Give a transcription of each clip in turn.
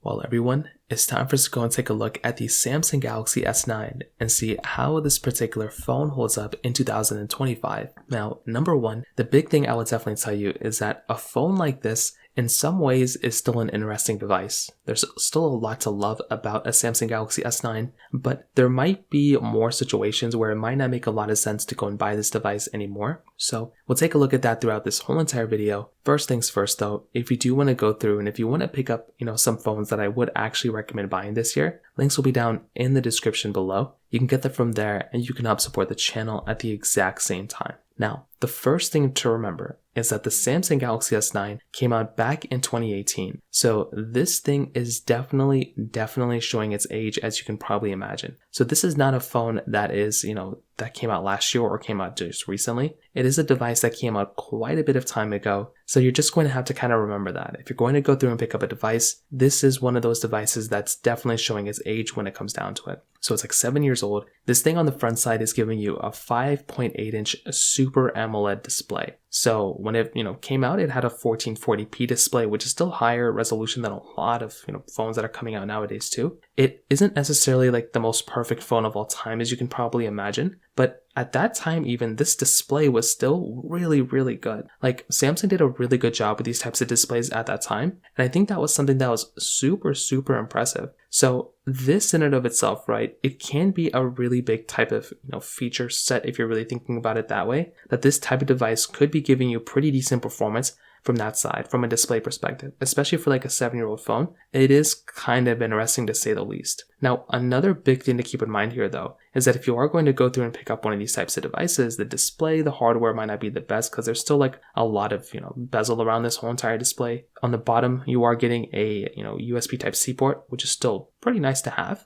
Well, everyone, it's time for us to go and take a look at the Samsung Galaxy S9 and see how this particular phone holds up in 2025. Now, number one, the big thing I would definitely tell you is that a phone like this in some ways is still an interesting device. There's still a lot to love about a Samsung Galaxy S9, but there might be more situations where it might not make a lot of sense to go and buy this device anymore. So we'll take a look at that throughout this whole entire video. First things first though, if you do want to go through and if you want to pick up, some phones that I would actually recommend buying this year, links will be down in the description below. You can get them from there and you can help support the channel at the exact same time. Now, the first thing to remember is that the Samsung Galaxy S9 came out back in 2018. So this thing is definitely showing its age, as you can probably imagine. So this is not a phone that is, that came out last year or came out just recently. It is a device that came out quite a bit of time ago. So you're just going to have to kind of remember that. If you're going to go through and pick up a device, this is one of those devices that's definitely showing its age when it comes down to it. So it's like 7 years old. This thing on the front side is giving you a 5.8-inch Super AMOLED display. So when it came out, it had a 1440p display, which is still higher resolution than a lot of phones that are coming out nowadays too. It isn't necessarily like the most perfect phone of all time, as you can probably imagine, but at that time even this display was still really good. Like Samsung did a really good job with these types of displays at that time, and I think that was something that was super impressive. So this in and of itself, right, it can be a really big type of feature set if you're really thinking about it that way, that this type of device could be giving you pretty decent performance from that side, from a display perspective, especially for like a 7-year-old phone. It is kind of interesting to say the least. Now, another big thing to keep in mind here though, is that if you are going to go through and pick up one of these types of devices, the display, the hardware might not be the best because there's still like a lot of, bezel around this whole entire display. On the bottom, you are getting a, USB Type-C port, which is still pretty nice to have,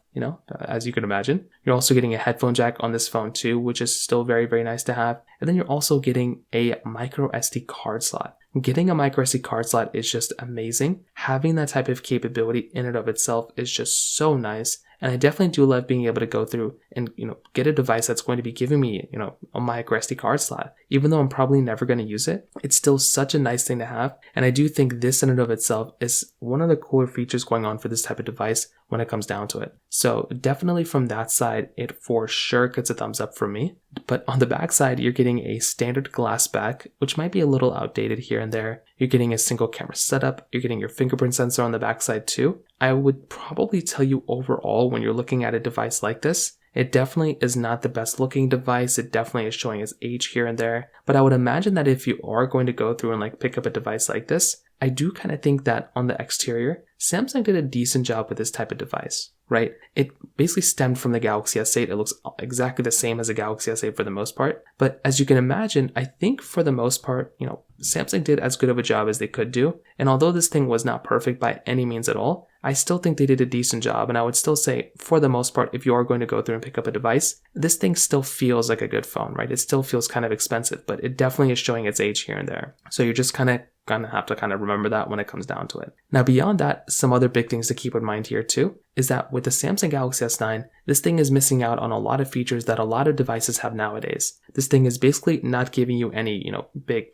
as you can imagine. You're also getting a headphone jack on this phone too, which is still very nice to have. And then you're also getting a micro SD card slot. Getting a micro SD card slot is just amazing. Having that type of capability in and of itself is just so nice. And I definitely do love being able to go through and, get a device that's going to be giving me, a micro SD card slot. Even though I'm probably never going to use it, it's still such a nice thing to have. And I do think this in and of itself is one of the cooler features going on for this type of device when it comes down to it. So definitely from that side, it for sure gets a thumbs up from me. But on the back side, you're getting a standard glass back, which might be a little outdated here and there. You're getting a single camera setup. You're getting your fingerprint sensor on the back side too. I would probably tell you overall, when you're looking at a device like this, it definitely is not the best looking device. It definitely is showing its age here and there. But I would imagine that if you are going to go through and pick up a device like this, I do kind of think that on the exterior, Samsung did a decent job with this type of device, right? It basically stemmed from the Galaxy S8. It looks exactly the same as a Galaxy S8 for the most part. But as you can imagine, I think for the most part, Samsung did as good of a job as they could do. And although this thing was not perfect by any means at all, I still think they did a decent job. And I would still say, for the most part, if you are going to go through and pick up a device, this thing still feels like a good phone, right? It still feels kind of expensive, but it definitely is showing its age here and there. So you're just gonna have to remember that when it comes down to it. Now, beyond that, some other big things to keep in mind here too, is that with the Samsung Galaxy S9, this thing is missing out on a lot of features that a lot of devices have nowadays. This thing is basically not giving you any, big,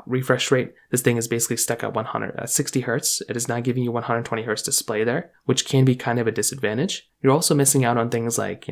refresh rate. This thing is basically stuck at 60 hertz. It is not giving you 120 hertz display there, which can be kind of a disadvantage. You're also missing out on things like,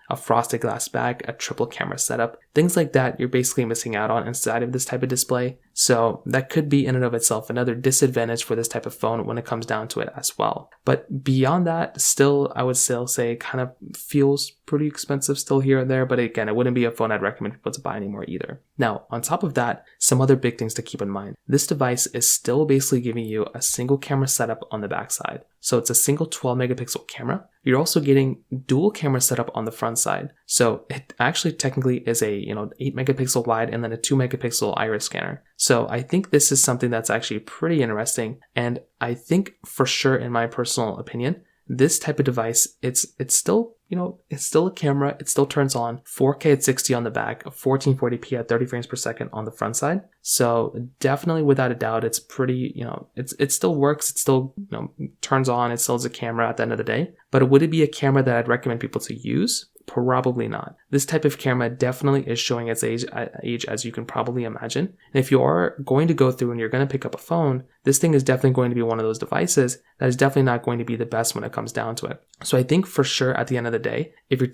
a frosted glass back, a triple camera setup, things like that you're basically missing out on inside of this type of display. So that could be in and of itself another disadvantage for this type of phone when it comes down to it as well. But beyond that, still, I would still say it kind of feels pretty expensive still here and there. But again, it wouldn't be a phone I'd recommend people to buy anymore either. Now, on top of that, some other big things to keep in mind. This device is still basically giving you a single camera setup on the backside. So it's a single 12 megapixel camera. You're also getting dual camera setup on the front side. So it actually technically is a 8 megapixel wide and then a 2 megapixel iris scanner. So I think this is something that's actually pretty interesting. And I think for sure, in my personal opinion, this type of device, it's still, it's still a camera. It still turns on 4K at 60 on the back, 1440p at 30 frames per second on the front side. So definitely, without a doubt, it's pretty, it still works. It still, turns on. It still is a camera at the end of the day. But would it be a camera that I'd recommend people to use? Probably not. This type of camera definitely is showing its age, as you can probably imagine. And if you are going to go through and you're going to pick up a phone, this thing is definitely going to be one of those devices that is definitely not going to be the best when it comes down to it. So I think for sure at the end of the day, if you're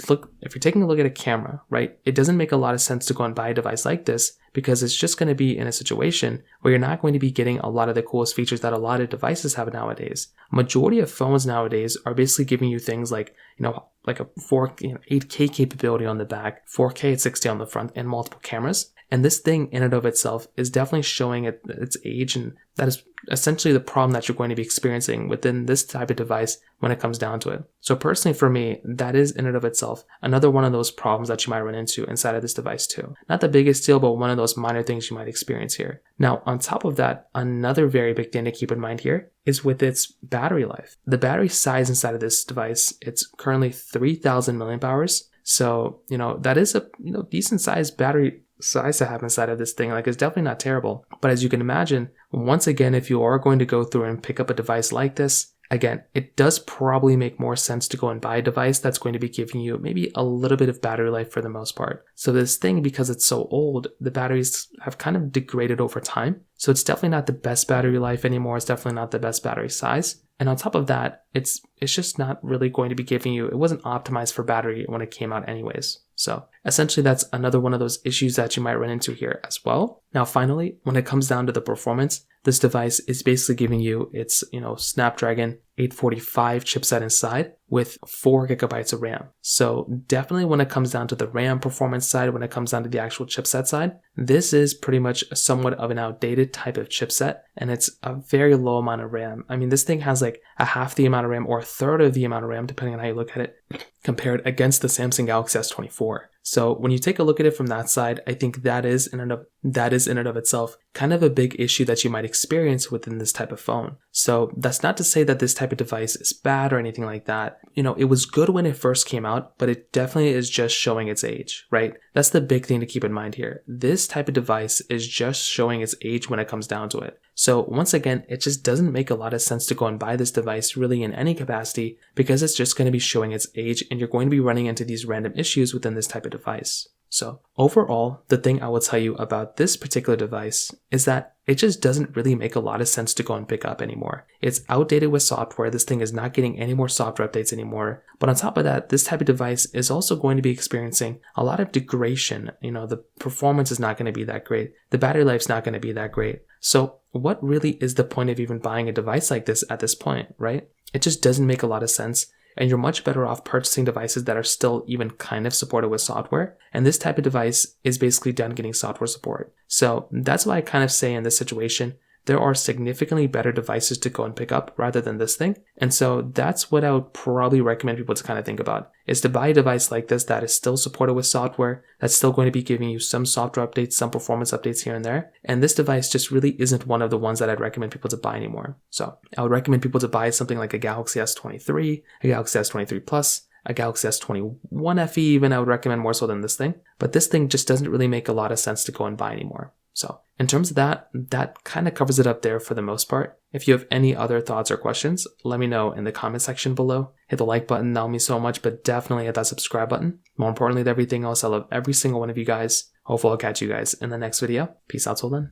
taking a look at a camera, right, it doesn't make a lot of sense to go and buy a device like this because it's just going to be in a situation where you're not going to be getting a lot of the coolest features that a lot of devices have nowadays. Majority of phones nowadays are basically giving you things like, like a 8K capability on the back, 4K at 60 on the front, and multiple cameras. And this thing in and of itself is definitely showing its age, and that is essentially the problem that you're going to be experiencing within this type of device when it comes down to it. So personally for me, that is in and of itself another one of those problems that you might run into inside of this device too. Not the biggest deal, but one of those minor things you might experience here. Now, on top of that, another very big thing to keep in mind here is with its battery life. The battery size inside of this device, it's currently 3,000 milliamp hours. So, that is a decent sized battery size to have inside of this thing. Like, it's definitely not terrible. But as you can imagine, once again, if you are going to go through and pick up a device like this, again, it does probably make more sense to go and buy a device that's going to be giving you maybe a little bit of battery life for the most part. So this thing, because it's so old, the batteries have kind of degraded over time. So it's definitely not the best battery life anymore. It's definitely not the best battery size. And on top of that, it's just not really going to be giving you, it wasn't optimized for battery when it came out anyways. So essentially that's another one of those issues that you might run into here as well. Now finally, when it comes down to the performance, this device is basically giving you its, Snapdragon 845 chipset inside with 4 gigabytes of RAM. So definitely when it comes down to the RAM performance side, when it comes down to the actual chipset side, this is pretty much somewhat of an outdated type of chipset, and it's a very low amount of RAM. I mean, this thing has like a half the amount of RAM or a third of the amount of RAM, depending on how you look at it, compared against the Samsung Galaxy S24. So when you take a look at it from that side, I think that is in and of itself kind of a big issue that you might experience within this type of phone. So that's not to say that this type of device is bad or anything like that. It was good when it first came out, but it definitely is just showing its age, right? That's the big thing to keep in mind here. This type of device is just showing its age when it comes down to it. So once again, it just doesn't make a lot of sense to go and buy this device really in any capacity because it's just going to be showing its age and you're going to be running into these random issues within this type of device. So overall, the thing I will tell you about this particular device is that it just doesn't really make a lot of sense to go and pick up anymore. It's outdated with software. This thing is not getting any more software updates anymore. But on top of that, this type of device is also going to be experiencing a lot of degradation. The performance is not going to be that great. The battery life's not going to be that great. So what really is the point of even buying a device like this at this point, right? It just doesn't make a lot of sense. And you're much better off purchasing devices that are still even kind of supported with software. And this type of device is basically done getting software support. So that's why I kind of say in this situation, there are significantly better devices to go and pick up rather than this thing. And so that's what I would probably recommend people to kind of think about, is to buy a device like this that is still supported with software, that's still going to be giving you some software updates, some performance updates here and there. And this device just really isn't one of the ones that I'd recommend people to buy anymore. So I would recommend people to buy something like a Galaxy S23, a Galaxy S23 Plus, a Galaxy S21 FE even, I would recommend more so than this thing. But this thing just doesn't really make a lot of sense to go and buy anymore. So in terms of that kind of covers it up there for the most part. If you have any other thoughts or questions, let me know in the comment section below. Hit the like button, that'll mean so much, but definitely hit that subscribe button. More importantly than everything else, I love every single one of you guys. Hopefully I'll catch you guys in the next video. Peace out till then.